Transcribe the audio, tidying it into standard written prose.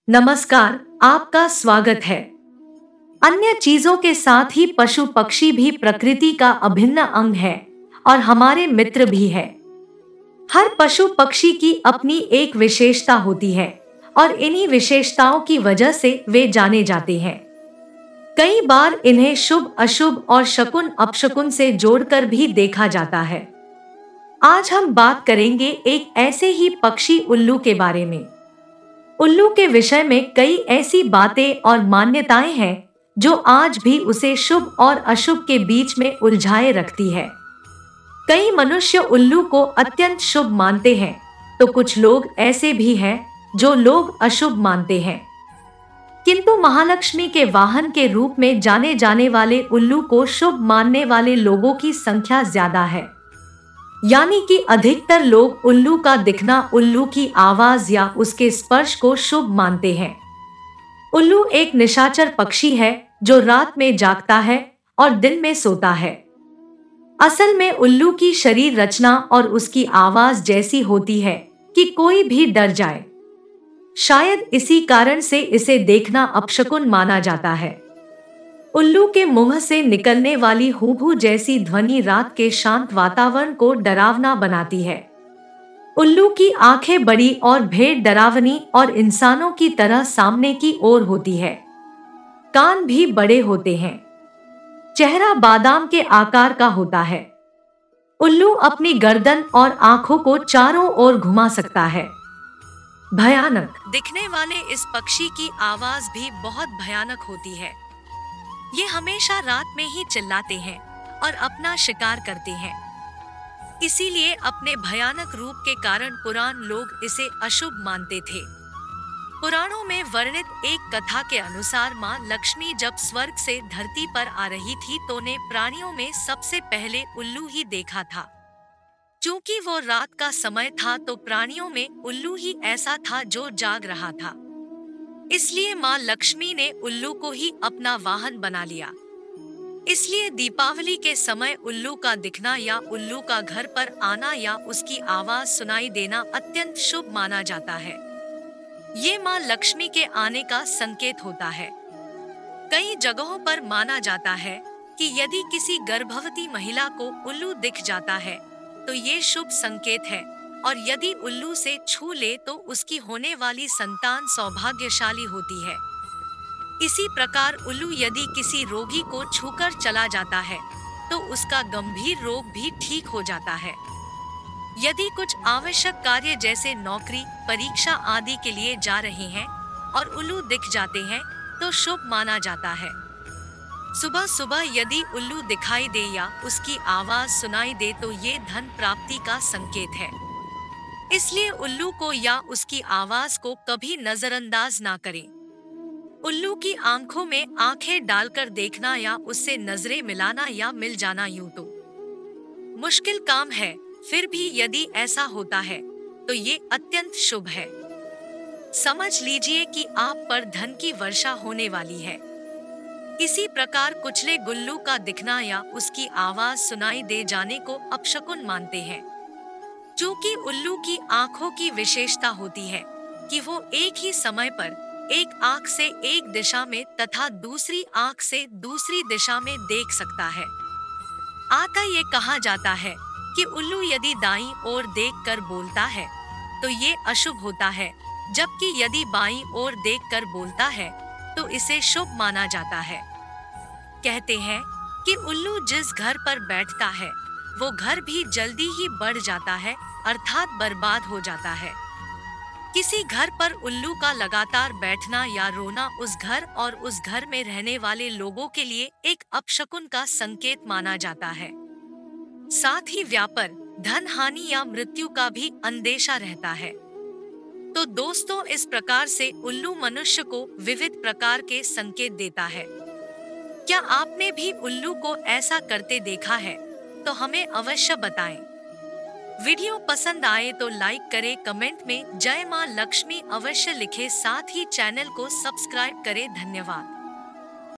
नमस्कार, आपका स्वागत है। अन्य चीजों के साथ ही पशु पक्षी भी प्रकृति का अभिन्न अंग है और हमारे मित्र भी है। हर पशु पक्षी की अपनी एक विशेषता होती है और इन्हीं विशेषताओं की वजह से वे जाने जाते हैं। कई बार इन्हें शुभ अशुभ और शकुन अपशकुन से जोड़कर भी देखा जाता है। आज हम बात करेंगे एक ऐसे ही पक्षी उल्लू के बारे में। उल्लू के विषय में कई ऐसी बातें और मान्यताएं हैं जो आज भी उसे शुभ और अशुभ के बीच में उलझाए रखती है। कई मनुष्य उल्लू को अत्यंत शुभ मानते हैं, तो कुछ लोग ऐसे भी हैं जो लोग अशुभ मानते हैं। किंतु महालक्ष्मी के वाहन के रूप में जाने जाने वाले उल्लू को शुभ मानने वाले लोगों की संख्या ज्यादा है। यानी कि अधिकतर लोग उल्लू का दिखना, उल्लू की आवाज या उसके स्पर्श को शुभ मानते हैं। उल्लू एक निशाचर पक्षी है जो रात में जागता है और दिन में सोता है। असल में उल्लू की शरीर रचना और उसकी आवाज जैसी होती है कि कोई भी डर जाए। शायद इसी कारण से इसे देखना अपशकुन माना जाता है। उल्लू के मुंह से निकलने वाली हूहू जैसी ध्वनि रात के शांत वातावरण को डरावना बनाती है। उल्लू की आंखें बड़ी और भेड़ डरावनी और इंसानों की तरह सामने की ओर होती है। कान भी बड़े होते हैं। चेहरा बादाम के आकार का होता है। उल्लू अपनी गर्दन और आंखों को चारों ओर घुमा सकता है। भयानक दिखने वाले इस पक्षी की आवाज भी बहुत भयानक होती है। ये हमेशा रात में ही चिल्लाते हैं और अपना शिकार करते हैं। इसीलिए अपने भयानक रूप के कारण पुराण लोग इसे अशुभ मानते थे। पुराणों में वर्णित एक कथा के अनुसार मां लक्ष्मी जब स्वर्ग से धरती पर आ रही थी तो ने प्राणियों में सबसे पहले उल्लू ही देखा था। चूंकि वो रात का समय था तो प्राणियों में उल्लू ही ऐसा था जो जाग रहा था। इसलिए मां लक्ष्मी ने उल्लू को ही अपना वाहन बना लिया। इसलिए दीपावली के समय उल्लू का दिखना या उल्लू का घर पर आना या उसकी आवाज सुनाई देना अत्यंत शुभ माना जाता है। ये मां लक्ष्मी के आने का संकेत होता है। कई जगहों पर माना जाता है कि यदि किसी गर्भवती महिला को उल्लू दिख जाता है तो ये शुभ संकेत है, और यदि उल्लू से छू ले तो उसकी होने वाली संतान सौभाग्यशाली होती है। इसी प्रकार उल्लू यदि किसी रोगी को छूकर चला जाता है तो उसका गंभीर रोग भी ठीक हो जाता है। यदि कुछ आवश्यक कार्य जैसे नौकरी, परीक्षा आदि के लिए जा रहे हैं और उल्लू दिख जाते हैं तो शुभ माना जाता है। सुबह सुबह यदि उल्लू दिखाई दे या उसकी आवाज सुनाई दे तो ये धन प्राप्ति का संकेत है। इसलिए उल्लू को या उसकी आवाज को कभी नजरअंदाज ना करें। उल्लू की आंखों में आंखें डालकर देखना या उससे नजरें मिलाना या मिल जाना यूं तो मुश्किल काम है, फिर भी यदि ऐसा होता है तो ये अत्यंत शुभ है। समझ लीजिए कि आप पर धन की वर्षा होने वाली है। इसी प्रकार कुचले गुल्लू का दिखना या उसकी आवाज सुनाई दे जाने को अपशकुन मानते हैं। चूंकि उल्लू की आंखों की विशेषता होती है कि वो एक ही समय पर एक आंख से एक दिशा में तथा दूसरी आंख से दूसरी दिशा में देख सकता है। आता ये कहा जाता है कि उल्लू यदि दाईं ओर देखकर बोलता है तो ये अशुभ होता है, जबकि यदि बाईं ओर देखकर बोलता है तो इसे शुभ माना जाता है। कहते हैं कि उल्लू जिस घर पर बैठता है वो घर भी जल्दी ही बढ़ जाता है, अर्थात बर्बाद हो जाता है। किसी घर पर उल्लू का लगातार बैठना या रोना उस घर और उस घर में रहने वाले लोगों के लिए एक अपशकुन का संकेत माना जाता है। साथ ही व्यापार, धन हानि या मृत्यु का भी अंदेशा रहता है। तो दोस्तों, इस प्रकार से उल्लू मनुष्य को विविध प्रकार के संकेत देता है। क्या आपने भी उल्लू को ऐसा करते देखा है? तो हमें अवश्य बताएं। वीडियो पसंद आए तो लाइक करें, कमेंट में जय मां लक्ष्मी अवश्य लिखें, साथ ही चैनल को सब्सक्राइब करें। धन्यवाद।